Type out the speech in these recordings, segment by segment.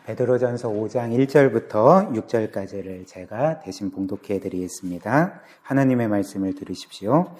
베드로전서 5장 1절부터 6절까지를 제가 대신 봉독해 드리겠습니다. 하나님의 말씀을 들으십시오.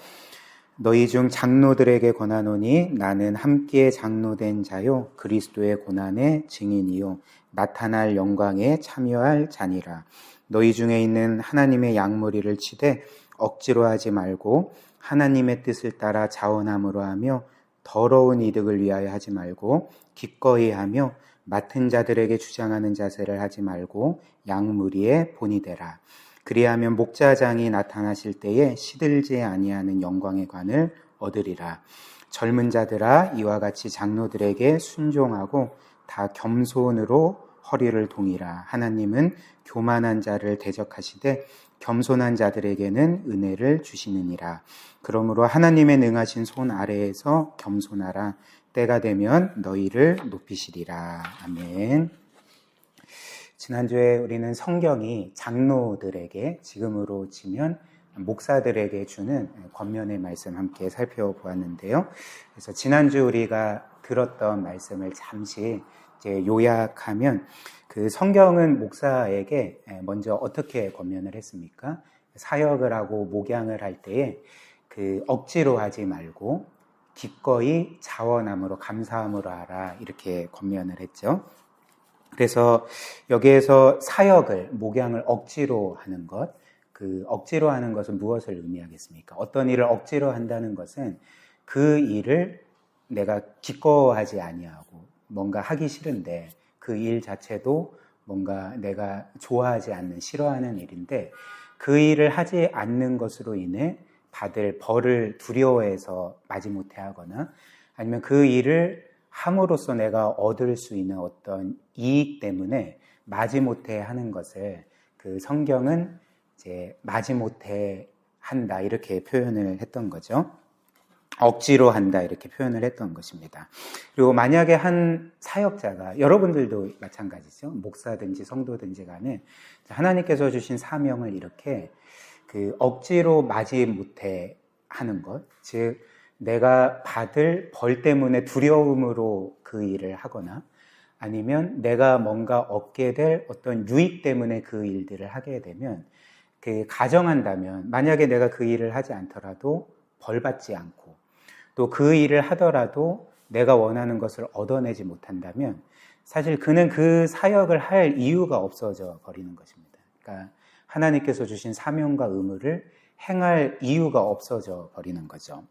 너희 중 장로들에게 권하노니 나는 함께 장로된 자요 그리스도의 고난의 증인이요 나타날 영광에 참여할 자니라. 너희 중에 있는 하나님의 양무리를 치되 억지로 하지 말고 하나님의 뜻을 따라 자원함으로 하며 더러운 이득을 위하여 하지 말고 기꺼이 하며 맡은 자들에게 주장하는 자세를 하지 말고 양무리의 본이 되라. 그리하면 목자장이 나타나실 때에 시들지 아니하는 영광의 관을 얻으리라. 젊은 자들아 이와 같이 장로들에게 순종하고 다 겸손으로 허리를 동이라. 하나님은 교만한 자를 대적하시되 겸손한 자들에게는 은혜를 주시느니라. 그러므로 하나님의 능하신 손 아래에서 겸손하라. 때가 되면 너희를 높이시리라. 아멘. 지난주에 우리는 성경이 장로들에게, 지금으로 치면 목사들에게 주는 권면의 말씀 함께 살펴보았는데요. 그래서 지난주 우리가 들었던 말씀을 잠시 이제 요약하면, 그 성경은 목사에게 먼저 어떻게 권면을 했습니까? 사역을 하고 목양을 할 때에 그 억지로 하지 말고 기꺼이 자원함으로 감사함으로 하라, 이렇게 권면을 했죠. 그래서 여기에서 사역을, 목양을 억지로 하는 것, 그 억지로 하는 것은 무엇을 의미하겠습니까? 어떤 일을 억지로 한다는 것은 그 일을 내가 기꺼워하지 아니하고 뭔가 하기 싫은데 그 일 자체도 뭔가 내가 좋아하지 않는, 싫어하는 일인데 그 일을 하지 않는 것으로 인해 받을 벌을 두려워해서 마지못해 하거나, 아니면 그 일을 함으로써 내가 얻을 수 있는 어떤 이익 때문에 마지못해 하는 것을 그 성경은 이제 마지못해 한다, 이렇게 표현을 했던 거죠. 억지로 한다, 이렇게 표현을 했던 것입니다. 그리고 만약에 한 사역자가, 여러분들도 마찬가지죠. 목사든지 성도든지 간에 하나님께서 주신 사명을 이렇게 그 억지로 마지못해 하는 것, 즉 내가 받을 벌 때문에 두려움으로 그 일을 하거나, 아니면 내가 뭔가 얻게 될 어떤 유익 때문에 그 일들을 하게 되면, 그 가정한다면 만약에 내가 그 일을 하지 않더라도 벌 받지 않고, 또 그 일을 하더라도 내가 원하는 것을 얻어내지 못한다면 사실 그는 그 사역을 할 이유가 없어져 버리는 것입니다. 그러니까 하나님께서 주신 사명과 의무를 행할 이유가 없어져 버리는 거죠.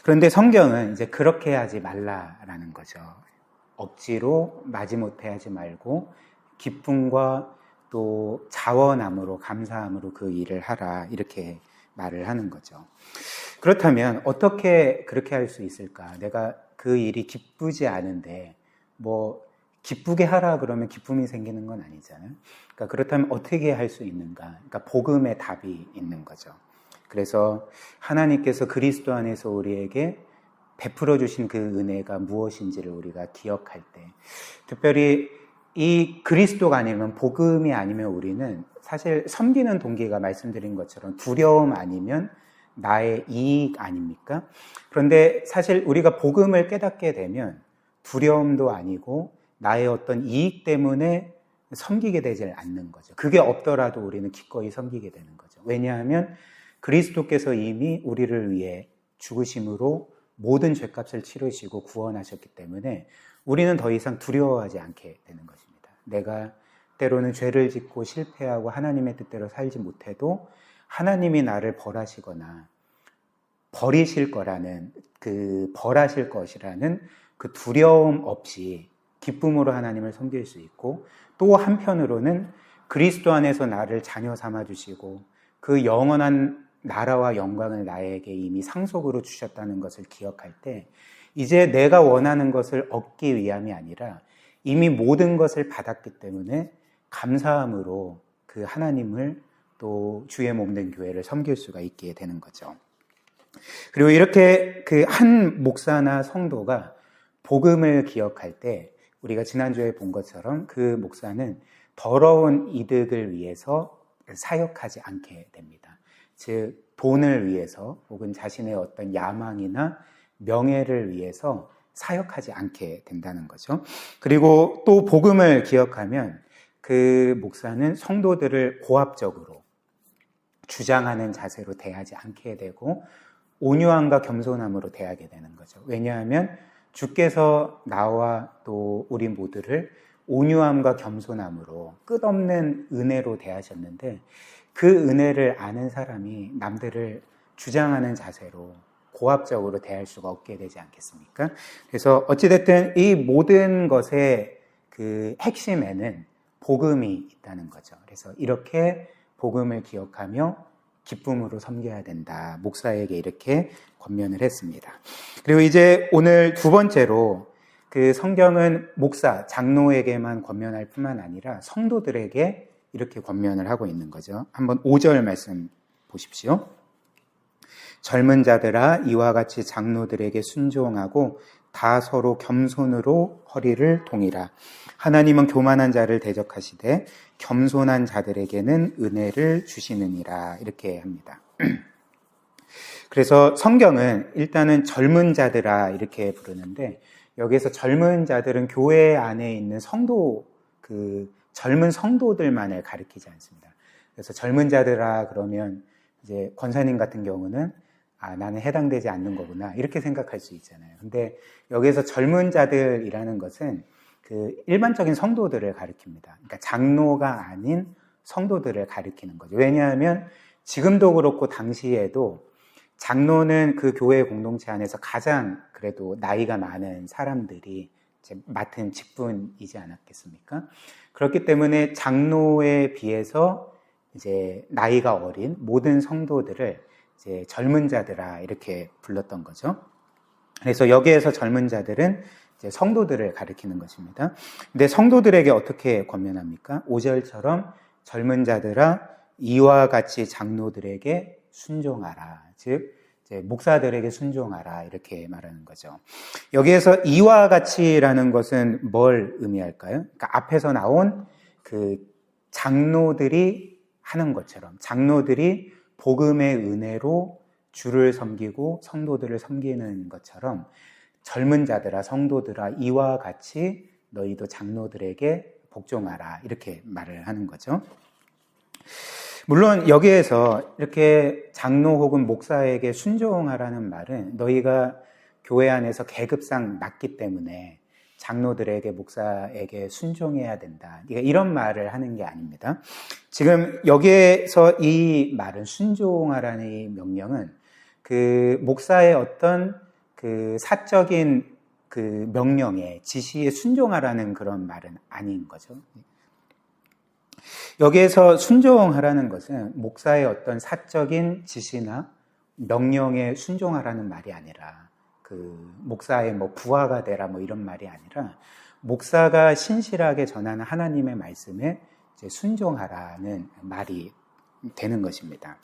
그런데 성경은 이제 그렇게 하지 말라라는 거죠. 억지로 마지못해 하지 말고 기쁨과 또 자원함으로, 감사함으로 그 일을 하라, 이렇게 말을 하는 거죠. 그렇다면 어떻게 그렇게 할 수 있을까? 내가 그 일이 기쁘지 않은데 뭐 기쁘게 하라 그러면 기쁨이 생기는 건 아니잖아요. 그러니까 그렇다면 어떻게 할 수 있는가? 그러니까 복음의 답이 있는 거죠. 그래서 하나님께서 그리스도 안에서 우리에게 베풀어 주신 그 은혜가 무엇인지를 우리가 기억할 때, 특별히 이 그리스도가 아니면, 복음이 아니면 우리는 사실 섬기는 동기가 말씀드린 것처럼 두려움 아니면 나의 이익 아닙니까? 그런데 사실 우리가 복음을 깨닫게 되면 두려움도 아니고 나의 어떤 이익 때문에 섬기게 되지 않는 거죠. 그게 없더라도 우리는 기꺼이 섬기게 되는 거죠. 왜냐하면 그리스도께서 이미 우리를 위해 죽으심으로 모든 죄값을 치르시고 구원하셨기 때문에 우리는 더 이상 두려워하지 않게 되는 것입니다. 내가 때로는 죄를 짓고 실패하고 하나님의 뜻대로 살지 못해도 하나님이 나를 벌하시거나 버리실 거라는, 그 벌하실 것이라는 그 두려움 없이 기쁨으로 하나님을 섬길 수 있고, 또 한편으로는 그리스도 안에서 나를 자녀 삼아 주시고 그 영원한 나라와 영광을 나에게 이미 상속으로 주셨다는 것을 기억할 때, 이제 내가 원하는 것을 얻기 위함이 아니라 이미 모든 것을 받았기 때문에 감사함으로 그 하나님을, 또 주의 몸된 교회를 섬길 수가 있게 되는 거죠. 그리고 이렇게 그 한 목사나 성도가 복음을 기억할 때, 우리가 지난주에 본 것처럼 그 목사는 더러운 이득을 위해서 사역하지 않게 됩니다. 즉 돈을 위해서 혹은 자신의 어떤 야망이나 명예를 위해서 사역하지 않게 된다는 거죠. 그리고 또 복음을 기억하면 그 목사는 성도들을 고압적으로 주장하는 자세로 대하지 않게 되고 온유함과 겸손함으로 대하게 되는 거죠. 왜냐하면 주께서 나와 또 우리 모두를 온유함과 겸손함으로 끝없는 은혜로 대하셨는데 그 은혜를 아는 사람이 남들을 주장하는 자세로 고압적으로 대할 수가 없게 되지 않겠습니까? 그래서 어찌됐든 이 모든 것의 그 핵심에는 복음이 있다는 거죠. 그래서 이렇게 복음을 기억하며 기쁨으로 섬겨야 된다. 목사에게 이렇게 권면을 했습니다. 그리고 이제 오늘 두 번째로 그 성경은 목사, 장로에게만 권면할 뿐만 아니라 성도들에게 이렇게 권면을 하고 있는 거죠. 한번 5절 말씀 보십시오. 젊은 자들아 이와 같이 장로들에게 순종하고 다 서로 겸손으로 허리를 동이라. 하나님은 교만한 자를 대적하시되 겸손한 자들에게는 은혜를 주시느니라. 이렇게 합니다. 그래서 성경은 일단은 젊은 자들아 이렇게 부르는데 여기에서 젊은 자들은 교회 안에 있는 성도, 그 젊은 성도들만을 가리키지 않습니다. 그래서 젊은 자들아 그러면 이제 권사님 같은 경우는 나는 해당되지 않는 거구나 이렇게 생각할 수 있잖아요. 근데 여기에서 젊은 자들이라는 것은 그 일반적인 성도들을 가리킵니다. 그러니까 장로가 아닌 성도들을 가리키는 거죠. 왜냐하면 지금도 그렇고 당시에도 장로는 그 교회 공동체 안에서 가장 그래도 나이가 많은 사람들이 이제 맡은 직분이지 않았겠습니까? 그렇기 때문에 장로에 비해서 이제 나이가 어린 모든 성도들을 이제 젊은 자들아 이렇게 불렀던 거죠. 그래서 여기에서 젊은 자들은 이제 성도들을 가리키는 것입니다. 근데 성도들에게 어떻게 권면합니까? 5절처럼 젊은 자들아 이와 같이 장로들에게 순종하라. 즉 이제 목사들에게 순종하라 이렇게 말하는 거죠. 여기에서 이와 같이라는 것은 뭘 의미할까요? 그러니까 앞에서 나온 그 장로들이 하는 것처럼 장로들이 복음의 은혜로 주를 섬기고 성도들을 섬기는 것처럼 젊은 자들아 성도들아 이와 같이 너희도 장로들에게 복종하라 이렇게 말을 하는 거죠. 물론 여기에서 이렇게 장로 혹은 목사에게 순종하라는 말은 너희가 교회 안에서 계급상 낮기 때문에 장로들에게 목사에게 순종해야 된다. 이런 말을 하는 게 아닙니다. 지금 여기에서 이 말은 순종하라는 이 명령은 그 목사의 어떤 그 사적인 그 명령에 지시에 순종하라는 그런 말은 아닌 거죠. 여기에서 순종하라는 것은 목사의 어떤 사적인 지시나 명령에 순종하라는 말이 아니라 그 목사의 뭐 부하가 되라 뭐 이런 말이 아니라 목사가 신실하게 전하는 하나님의 말씀에 이제 순종하라는 말이 되는 것입니다.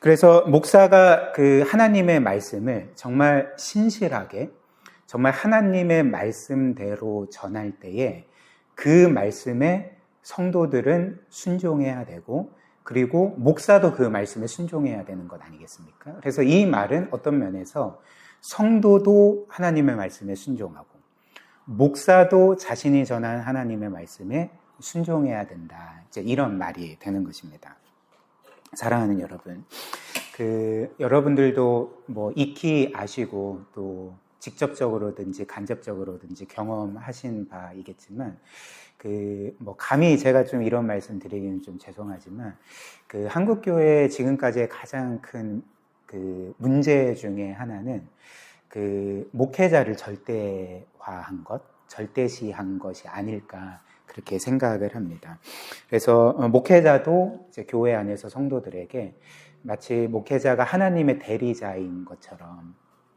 그래서 목사가 그 하나님의 말씀을 정말 신실하게 정말 하나님의 말씀대로 전할 때에 그 말씀에 성도들은 순종해야 되고 그리고 목사도 그 말씀에 순종해야 되는 것 아니겠습니까? 그래서 이 말은 어떤 면에서 성도도 하나님의 말씀에 순종하고 목사도 자신이 전한 하나님의 말씀에 순종해야 된다. 이제 이런 말이 되는 것입니다. 사랑하는 여러분, 여러분들도 뭐 익히 아시고 또 직접적으로든지 간접적으로든지 경험하신 바이겠지만 뭐 감히 제가 좀 이런 말씀 드리기는 좀 죄송하지만 한국 교회의 지금까지의 가장 큰 문제 중에 하나는 목회자를 절대화한 것, 절대시한 것이 아닐까 그렇게 생각을 합니다. 그래서 목회자도 이제 교회 안에서 성도들에게 마치 목회자가 하나님의 대리자인 것처럼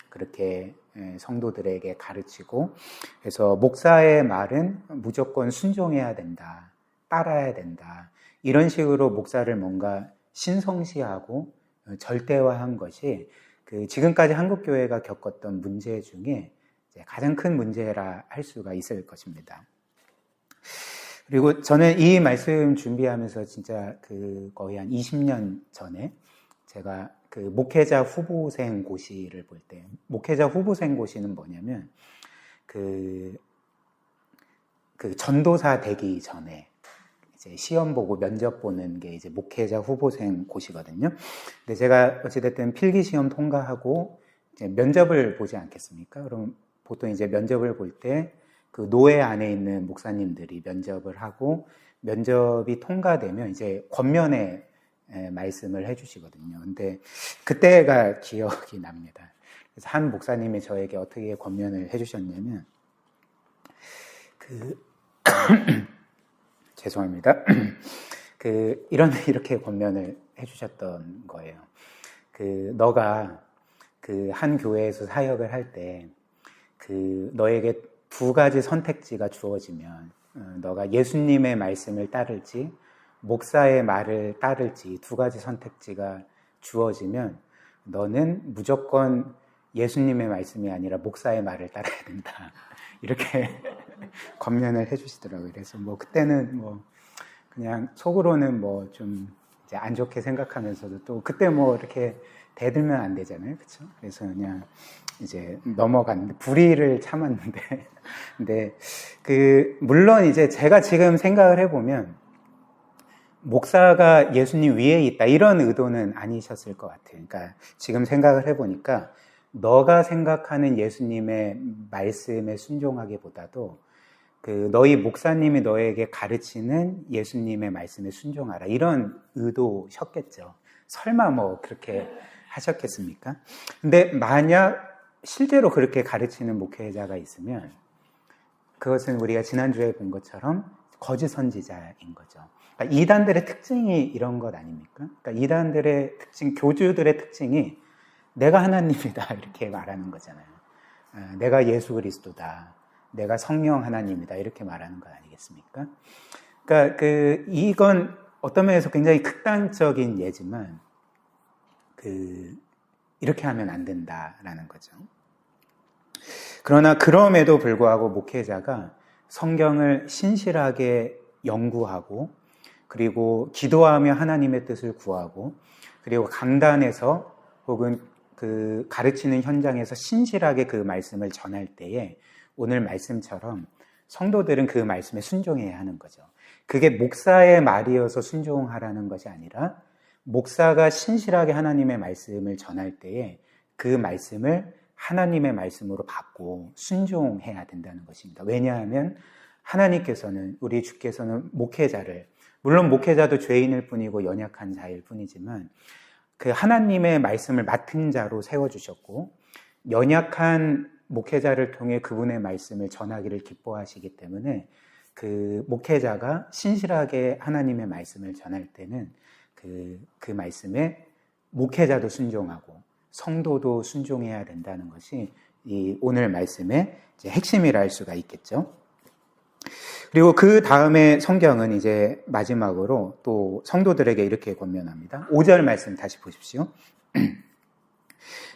그렇게 성도들에게 가르치고 그래서 목사의 말은 무조건 순종해야 된다, 따라야 된다 이런 식으로 목사를 뭔가 신성시하고 절대화한 것이 지금까지 한국교회가 겪었던 문제 중에 가장 큰 문제라 할 수가 있을 것입니다. 그리고 저는 이 말씀 준비하면서 진짜 거의 한 20년 전에 제가 목회자 후보생 고시를 볼 때, 목회자 후보생 고시는 뭐냐면 그 전도사 되기 전에 이제 시험 보고 면접 보는 게 이제 목회자 후보생 곳이거든요. 근데 제가 어찌됐든 필기 시험 통과하고 이제 면접을 보지 않겠습니까? 그럼 보통 이제 면접을 볼 때 그 노회 안에 있는 목사님들이 면접을 하고 면접이 통과되면 이제 권면의 말씀을 해주시거든요. 근데 그때가 기억이 납니다. 그래서 한 목사님이 저에게 어떻게 권면을 해주셨냐면 죄송합니다. 이렇게 권면을 해주셨던 거예요. 너가 한 교회에서 사역을 할 때 너에게 두 가지 선택지가 주어지면 너가 예수님의 말씀을 따를지 목사의 말을 따를지 두 가지 선택지가 주어지면 너는 무조건 예수님의 말씀이 아니라 목사의 말을 따라야 된다. 이렇게 권면을 해주시더라고요. 그래서 그때는 그냥 속으로는 좀 이제 안 좋게 생각하면서도 또 그때 이렇게 대들면 안 되잖아요. 그렇죠? 그래서 그냥 이제 넘어갔는데 불의를 참았는데 근데 물론 이제 제가 지금 생각을 해보면 목사가 예수님 위에 있다 이런 의도는 아니셨을 것 같아요. 그러니까 지금 생각을 해보니까 너가 생각하는 예수님의 말씀에 순종하기보다도 너희 목사님이 너에게 가르치는 예수님의 말씀에 순종하라 이런 의도셨겠죠. 설마 그렇게 하셨겠습니까? 근데 만약 실제로 그렇게 가르치는 목회자가 있으면 그것은 우리가 지난주에 본 것처럼 거짓 선지자인 거죠. 그러니까 이단들의 특징이 이런 것 아닙니까? 그러니까 이단들의 특징, 교주들의 특징이 내가 하나님이다 이렇게 말하는 거잖아요. 내가 예수 그리스도다. 내가 성령 하나님이다 이렇게 말하는 것 아니겠습니까? 그러니까 이건 어떤 면에서 굉장히 극단적인 예지만 이렇게 하면 안 된다라는 거죠. 그러나 그럼에도 불구하고 목회자가 성경을 신실하게 연구하고 그리고 기도하며 하나님의 뜻을 구하고 그리고 강단에서 혹은 가르치는 현장에서 신실하게 그 말씀을 전할 때에 오늘 말씀처럼 성도들은 그 말씀에 순종해야 하는 거죠. 그게 목사의 말이어서 순종하라는 것이 아니라 목사가 신실하게 하나님의 말씀을 전할 때에 그 말씀을 하나님의 말씀으로 받고 순종해야 된다는 것입니다. 왜냐하면 하나님께서는 우리 주께서는 목회자를 물론 목회자도 죄인일 뿐이고 연약한 자일 뿐이지만 그 하나님의 말씀을 맡은 자로 세워주셨고 연약한 목회자를 통해 그분의 말씀을 전하기를 기뻐하시기 때문에 그 목회자가 신실하게 하나님의 말씀을 전할 때는 그 말씀에 목회자도 순종하고 성도도 순종해야 된다는 것이 이 오늘 말씀의 이제 핵심이라 할 수가 있겠죠. 그리고 그 다음에 성경은 이제 마지막으로 또 성도들에게 이렇게 권면합니다. 5절 말씀 다시 보십시오.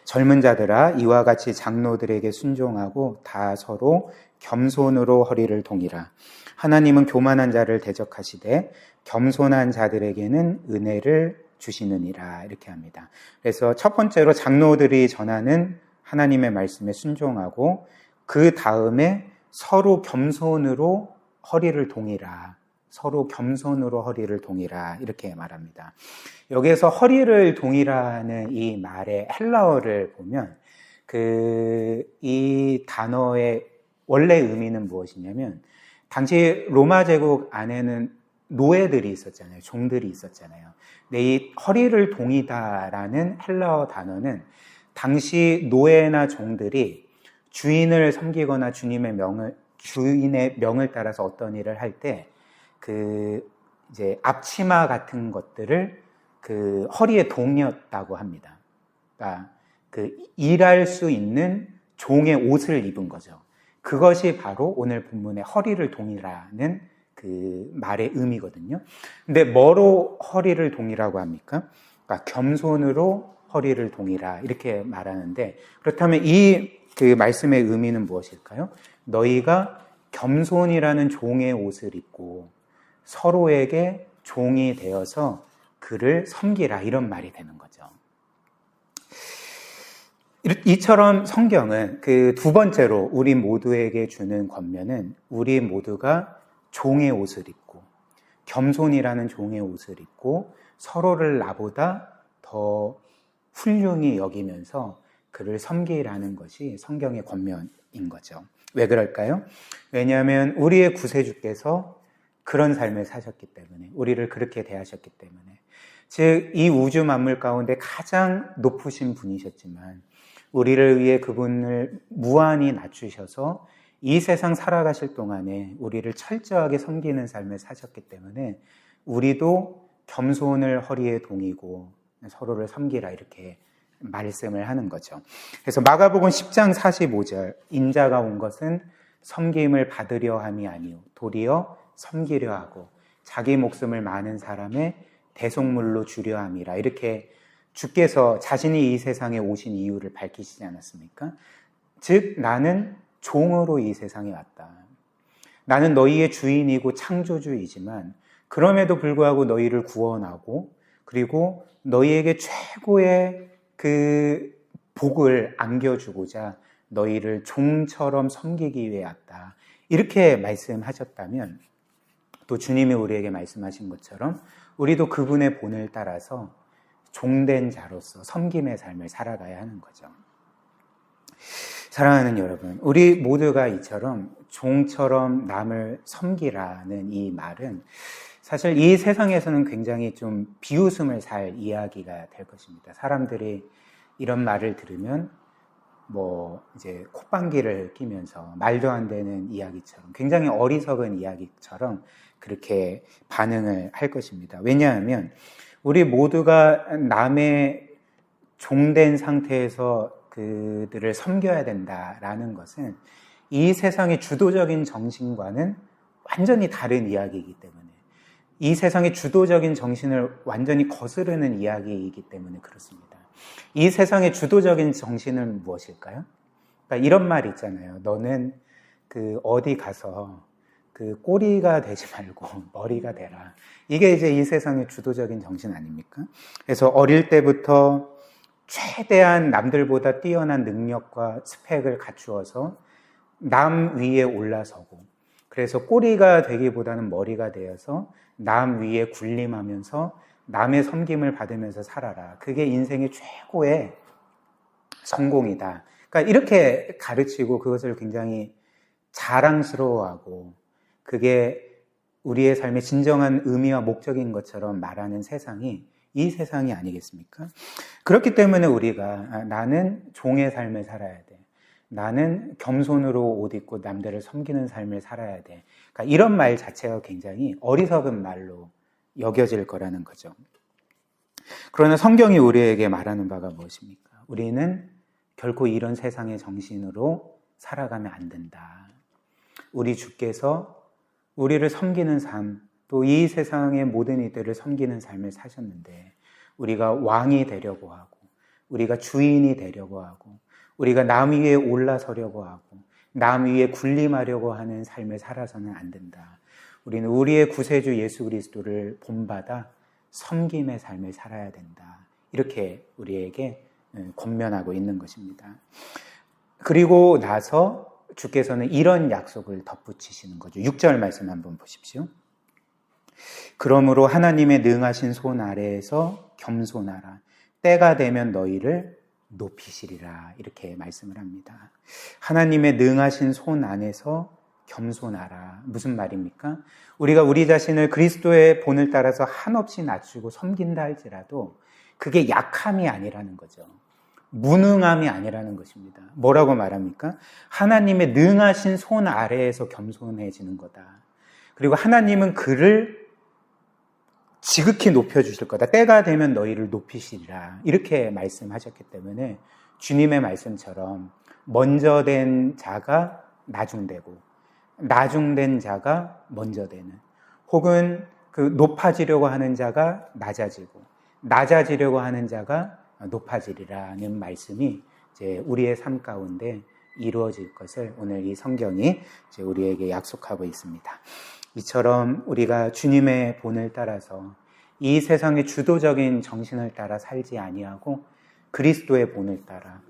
젊은 자들아 이와 같이 장로들에게 순종하고 다 서로 겸손으로 허리를 동이라. 하나님은 교만한 자를 대적하시되 겸손한 자들에게는 은혜를 주시느니라 이렇게 합니다. 그래서 첫 번째로 장로들이 전하는 하나님의 말씀에 순종하고 그 다음에 서로 겸손으로 허리를 동이라. 서로 겸손으로 허리를 동이라 이렇게 말합니다. 여기에서 허리를 동이라는 이 말의 헬라어를 보면 이 단어의 원래 의미는 무엇이냐면 당시 로마 제국 안에는 노예들이 있었잖아요. 종들이 있었잖아요. 근데 이 허리를 동이다라는 헬라어 단어는 당시 노예나 종들이 주인을 섬기거나 주인의 명을 따라서 어떤 일을 할 때 이제 앞치마 같은 것들을 허리에 동였다고 합니다. 그러니까 일할 수 있는 종의 옷을 입은 거죠. 그것이 바로 오늘 본문의 허리를 동이라는 말의 의미거든요. 근데 뭐로 허리를 동이라고 합니까? 그러니까 겸손으로 허리를 동이라 이렇게 말하는데 그렇다면 이 말씀의 의미는 무엇일까요? 너희가 겸손이라는 종의 옷을 입고 서로에게 종이 되어서 그를 섬기라 이런 말이 되는 거죠. 이처럼 성경은 그 두 번째로 우리 모두에게 주는 권면은 우리 모두가 종의 옷을 입고 겸손이라는 종의 옷을 입고 서로를 나보다 더 훌륭히 여기면서 그를 섬기라는 것이 성경의 권면인 거죠. 왜 그럴까요? 왜냐하면 우리의 구세주께서 그런 삶을 사셨기 때문에, 우리를 그렇게 대하셨기 때문에, 즉 이 우주 만물 가운데 가장 높으신 분이셨지만 우리를 위해 그분을 무한히 낮추셔서 이 세상 살아가실 동안에 우리를 철저하게 섬기는 삶을 사셨기 때문에 우리도 겸손을 허리에 동이고 서로를 섬기라 이렇게 말씀을 하는 거죠. 그래서 마가복음 10장 45절 인자가 온 것은 섬김을 받으려 함이 아니요 도리어 섬기려 하고 자기 목숨을 많은 사람의 대속물로 주려 함이라 이렇게 주께서 자신이 이 세상에 오신 이유를 밝히시지 않았습니까? 즉 나는 종으로 이 세상에 왔다. 나는 너희의 주인이고 창조주이지만 그럼에도 불구하고 너희를 구원하고 그리고 너희에게 최고의 그 복을 안겨주고자 너희를 종처럼 섬기기 위해 왔다. 이렇게 말씀하셨다면 또 주님이 우리에게 말씀하신 것처럼 우리도 그분의 본을 따라서 종된 자로서 섬김의 삶을 살아가야 하는 거죠. 사랑하는 여러분, 우리 모두가 이처럼 종처럼 남을 섬기라는 이 말은 사실 이 세상에서는 굉장히 좀 비웃음을 살 이야기가 될 것입니다. 사람들이 이런 말을 들으면 이제 콧방귀를 끼면서 말도 안 되는 이야기처럼 굉장히 어리석은 이야기처럼 그렇게 반응을 할 것입니다. 왜냐하면 우리 모두가 남의 종된 상태에서 그들을 섬겨야 된다라는 것은 이 세상의 주도적인 정신과는 완전히 다른 이야기이기 때문에 이 세상의 주도적인 정신을 완전히 거스르는 이야기이기 때문에 그렇습니다. 이 세상의 주도적인 정신은 무엇일까요? 그러니까 이런 말 있잖아요. 너는 어디 가서 꼬리가 되지 말고 머리가 되라. 이게 이제 이 세상의 주도적인 정신 아닙니까? 그래서 어릴 때부터 최대한 남들보다 뛰어난 능력과 스펙을 갖추어서 남 위에 올라서고 그래서 꼬리가 되기보다는 머리가 되어서 남 위에 군림하면서 남의 섬김을 받으면서 살아라. 그게 인생의 최고의 성공이다. 그러니까 이렇게 가르치고 그것을 굉장히 자랑스러워하고 그게 우리의 삶의 진정한 의미와 목적인 것처럼 말하는 세상이 이 세상이 아니겠습니까? 그렇기 때문에 우리가 나는 종의 삶을 살아야 돼. 나는 겸손으로 옷 입고 남들을 섬기는 삶을 살아야 돼. 그러니까 이런 말 자체가 굉장히 어리석은 말로 여겨질 거라는 거죠. 그러나 성경이 우리에게 말하는 바가 무엇입니까? 우리는 결코 이런 세상의 정신으로 살아가면 안 된다. 우리 주께서 우리를 섬기는 삶, 또 이 세상의 모든 이들을 섬기는 삶을 사셨는데 우리가 왕이 되려고 하고 우리가 주인이 되려고 하고 우리가 남 위에 올라서려고 하고 남 위에 군림하려고 하는 삶을 살아서는 안 된다. 우리는 우리의 구세주 예수 그리스도를 본받아 섬김의 삶을 살아야 된다. 이렇게 우리에게 권면하고 있는 것입니다. 그리고 나서 주께서는 이런 약속을 덧붙이시는 거죠. 6절 말씀 한번 보십시오. 그러므로 하나님의 능하신 손 아래에서 겸손하라. 때가 되면 너희를 높이시리라. 이렇게 말씀을 합니다. 하나님의 능하신 손 안에서 겸손하라. 무슨 말입니까? 우리가 우리 자신을 그리스도의 본을 따라서 한없이 낮추고 섬긴다 할지라도 그게 약함이 아니라는 거죠. 무능함이 아니라는 것입니다. 뭐라고 말합니까? 하나님의 능하신 손 아래에서 겸손해지는 거다. 그리고 하나님은 그를 지극히 높여주실 거다. 때가 되면 너희를 높이시리라. 이렇게 말씀하셨기 때문에 주님의 말씀처럼 먼저 된 자가 나중되고 나중된 자가 먼저 되는, 혹은 높아지려고 하는 자가 낮아지고 낮아지려고 하는 자가 높아지리라는 말씀이 이제 우리의 삶 가운데 이루어질 것을 오늘 이 성경이 이제 우리에게 약속하고 있습니다. 이처럼 우리가 주님의 본을 따라서 이 세상의 주도적인 정신을 따라 살지 아니하고 그리스도의 본을 따라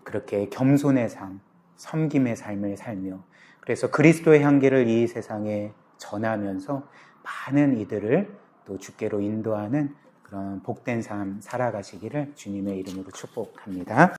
그렇게 겸손의 삶, 섬김의 삶을 살며 그래서 그리스도의 향기를 이 세상에 전하면서 많은 이들을 또 주께로 인도하는 그런 복된 삶 살아가시기를 주님의 이름으로 축복합니다.